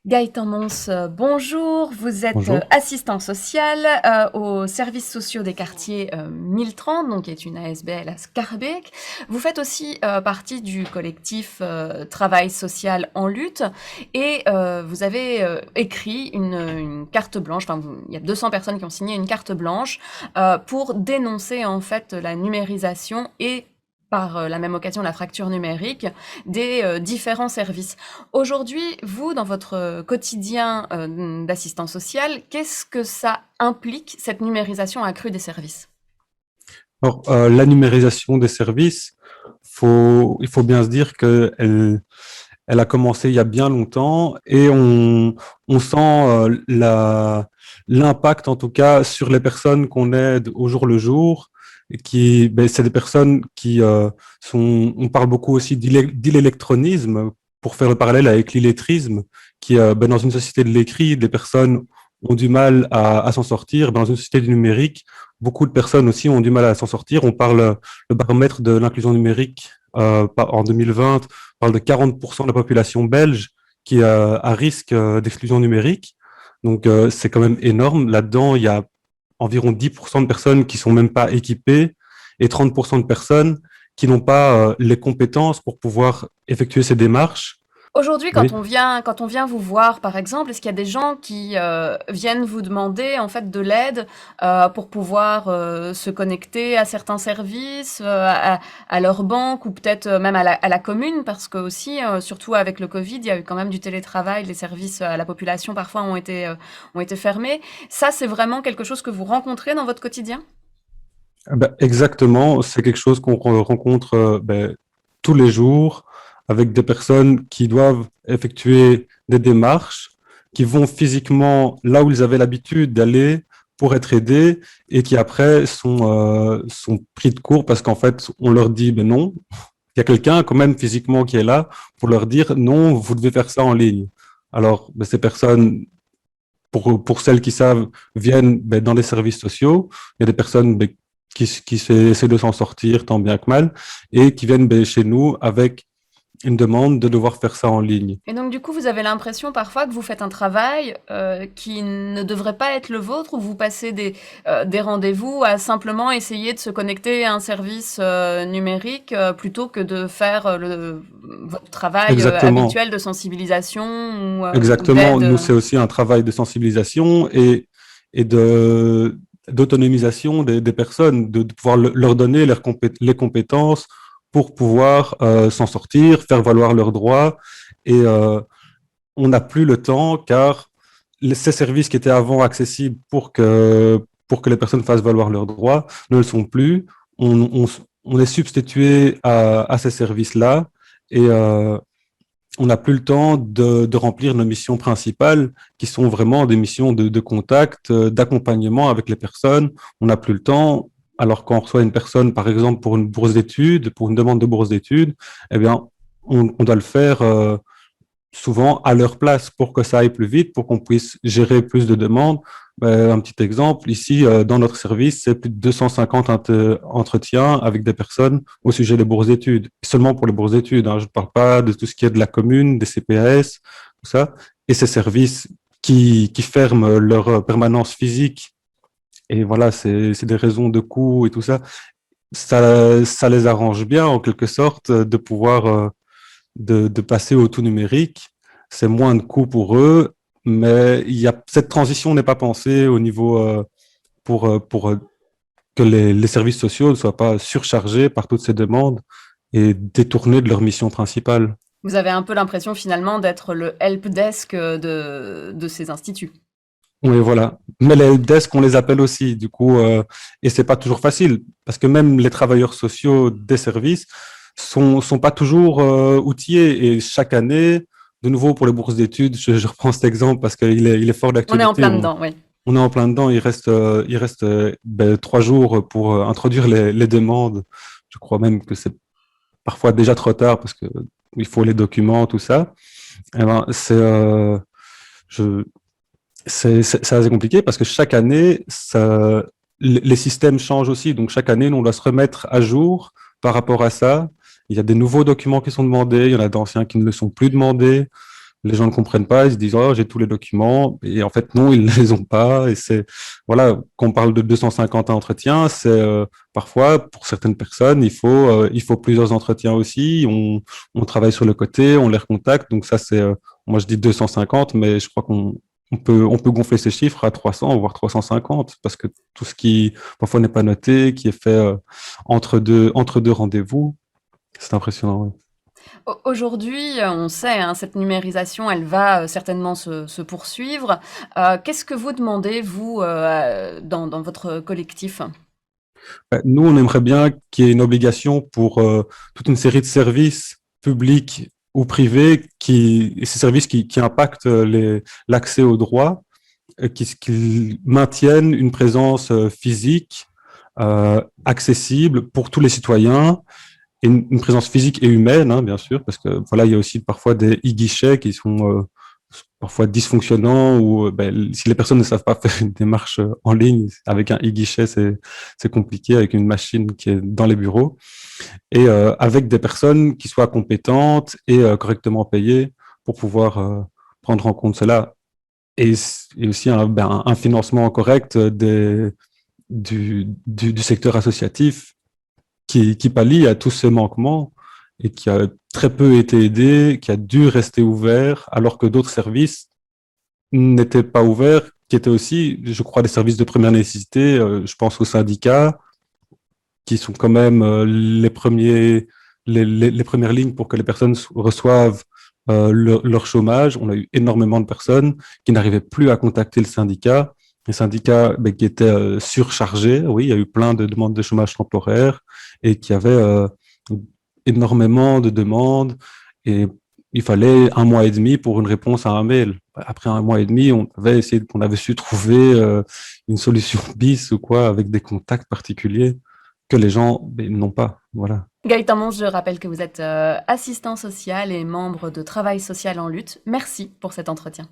Gaëtan Mons, bonjour. Vous êtes Bonjour. assistant social aux services sociaux des quartiers 1030, donc qui est une ASBL à Scarbeck. Vous faites aussi partie du collectif Travail social en lutte et vous avez écrit une carte blanche, il y a 200 personnes qui ont signé une carte blanche pour dénoncer en fait la numérisation et par la même occasion la fracture numérique des différents services. Aujourd'hui, vous, dans votre quotidien d'assistant social, qu'est-ce que ça implique, cette numérisation accrue des services? Alors, la numérisation des services, il faut bien se dire elle a commencé il y a bien longtemps et on sent l'impact, en tout cas, sur les personnes qu'on aide au jour le jour. C'est des personnes qui on parle beaucoup aussi d'illectronisme, pour faire le parallèle avec l'illettrisme, dans une société de l'écrit, des personnes ont du mal à s'en sortir. Dans une société du numérique, beaucoup de personnes aussi ont du mal à s'en sortir. On parle, le baromètre de l'inclusion numérique en 2020 parle de 40% de la population belge qui est à risque d'exclusion numérique. Donc, c'est quand même énorme. Là-dedans, il y a environ 10% de personnes qui sont même pas équipées et 30% de personnes qui n'ont pas les compétences pour pouvoir effectuer ces démarches. Aujourd'hui, Oui. quand on vient vous voir, par exemple, est-ce qu'il y a des gens qui viennent vous demander en fait de l'aide pour pouvoir se connecter à certains services, à leur banque ou peut-être même à la commune, parce que aussi, surtout avec le Covid, il y a eu quand même du télétravail, les services à la population parfois ont été fermés. Ça, c'est vraiment quelque chose que vous rencontrez dans votre quotidien? Exactement, c'est quelque chose qu'on rencontre tous les jours avec des personnes qui doivent effectuer des démarches, qui vont physiquement là où ils avaient l'habitude d'aller pour être aidés et qui après sont pris de court parce qu'en fait, on leur dit, ben non, il y a quelqu'un quand même physiquement qui est là pour leur dire, non, vous devez faire ça en ligne. Alors, ces personnes, pour celles qui savent, viennent dans les services sociaux. Il y a des personnes qui essaient de s'en sortir tant bien que mal et qui viennent chez nous avec une demande de devoir faire ça en ligne. Et donc, du coup, vous avez l'impression parfois que vous faites un travail qui ne devrait pas être le vôtre, ou vous passez des rendez-vous à simplement essayer de se connecter à un service numérique plutôt que de faire votre travail Exactement. habituel de sensibilisation ou Exactement. d'aide. Nous, c'est aussi un travail de sensibilisation et d'autonomisation des personnes, de pouvoir leur donner les compétences pour pouvoir s'en sortir, faire valoir leurs droits. Et on n'a plus le temps car ces services qui étaient avant accessibles pour que les personnes fassent valoir leurs droits ne le sont plus. On, on est substitué à ces services-là et on n'a plus le temps de remplir nos missions principales qui sont vraiment des missions de contact, d'accompagnement avec les personnes. On n'a plus le temps. Alors quand on reçoit une personne, par exemple, pour une bourse d'études, pour une demande de bourse d'études, eh bien, on doit le faire souvent à leur place pour que ça aille plus vite, pour qu'on puisse gérer plus de demandes. Un petit exemple, ici, dans notre service, c'est plus de 250 entretiens avec des personnes au sujet des bourses d'études. Seulement pour les bourses d'études, hein. Je ne parle pas de tout ce qui est de la commune, des CPAS, tout ça. Et ces services qui ferment leur permanence physique, et voilà, c'est des raisons de coût et tout ça, ça les arrange bien, en quelque sorte, de pouvoir de passer au tout numérique. C'est moins de coûts pour eux, mais cette transition n'est pas pensée au niveau pour que les services sociaux ne soient pas surchargés par toutes ces demandes et détournés de leur mission principale. Vous avez un peu l'impression finalement d'être le help desk de ces instituts. Oui, voilà. Mais les helpdesk, on les appelle aussi, du coup, et c'est pas toujours facile, parce que même les travailleurs sociaux des services sont pas toujours outillés. Et chaque année, de nouveau pour les bourses d'études, je reprends cet exemple parce il est fort On est en d'actualité. plein dedans, oui. On est en plein dedans. Il reste 3 jours pour introduire les demandes. Je crois même que c'est parfois déjà trop tard parce que il faut les documents, tout ça. Eh ben, je, c'est assez compliqué parce que chaque année, les systèmes changent aussi. Donc, chaque année, nous, on doit se remettre à jour par rapport à ça. Il y a des nouveaux documents qui sont demandés, il y en a d'anciens qui ne le sont plus demandés. les gens ne comprennent pas, ils se disent, oh, j'ai tous les documents, et en fait, non, ils ne les ont pas. Et c'est, voilà, quand on parle de 250 entretiens, c'est parfois, pour certaines personnes, il faut plusieurs entretiens aussi. On travaille sur le côté, on les recontacte. Donc ça, c'est, moi, je dis 250, mais je crois on peut gonfler ces chiffres à 300, voire 350, parce que tout ce qui, parfois, n'est pas noté, qui est fait entre deux rendez-vous, c'est impressionnant. Oui. Aujourd'hui, on sait, hein, cette numérisation, elle va certainement se poursuivre. Qu'est-ce que vous demandez, vous, dans votre collectif? Nous, on aimerait bien qu'il y ait une obligation pour toute une série de services publics ou privés et ces services qui impactent l'accès aux droits, qui maintiennent une présence physique accessible pour tous les citoyens et une présence physique et humaine, hein, bien sûr, parce que voilà, il y a aussi parfois des e-guichets qui sont parfois dysfonctionnants ou si les personnes ne savent pas faire une démarche en ligne avec un e-guichet, c'est compliqué avec une machine qui est dans les bureaux et avec des personnes qui soient compétentes et correctement payées pour pouvoir prendre en compte cela et aussi un financement correct du secteur associatif qui pallie à tous ces manquements et qui a très peu été aidé, qui a dû rester ouvert, alors que d'autres services n'étaient pas ouverts, qui étaient aussi, je crois, des services de première nécessité. Je pense aux syndicats, qui sont quand même les premières lignes pour que les personnes reçoivent leur chômage. On a eu énormément de personnes qui n'arrivaient plus à contacter le syndicat. Les syndicats qui étaient surchargés. Oui, il y a eu plein de demandes de chômage temporaire et qui avaient énormément de demandes. Et il fallait un mois et demi pour une réponse à un mail. Après un mois et demi, on avait su trouver une solution bis ou quoi avec des contacts particuliers que les gens n'ont pas. Voilà. Gaëtan Mons, je rappelle que vous êtes assistant social et membre de Travail social en lutte. Merci pour cet entretien.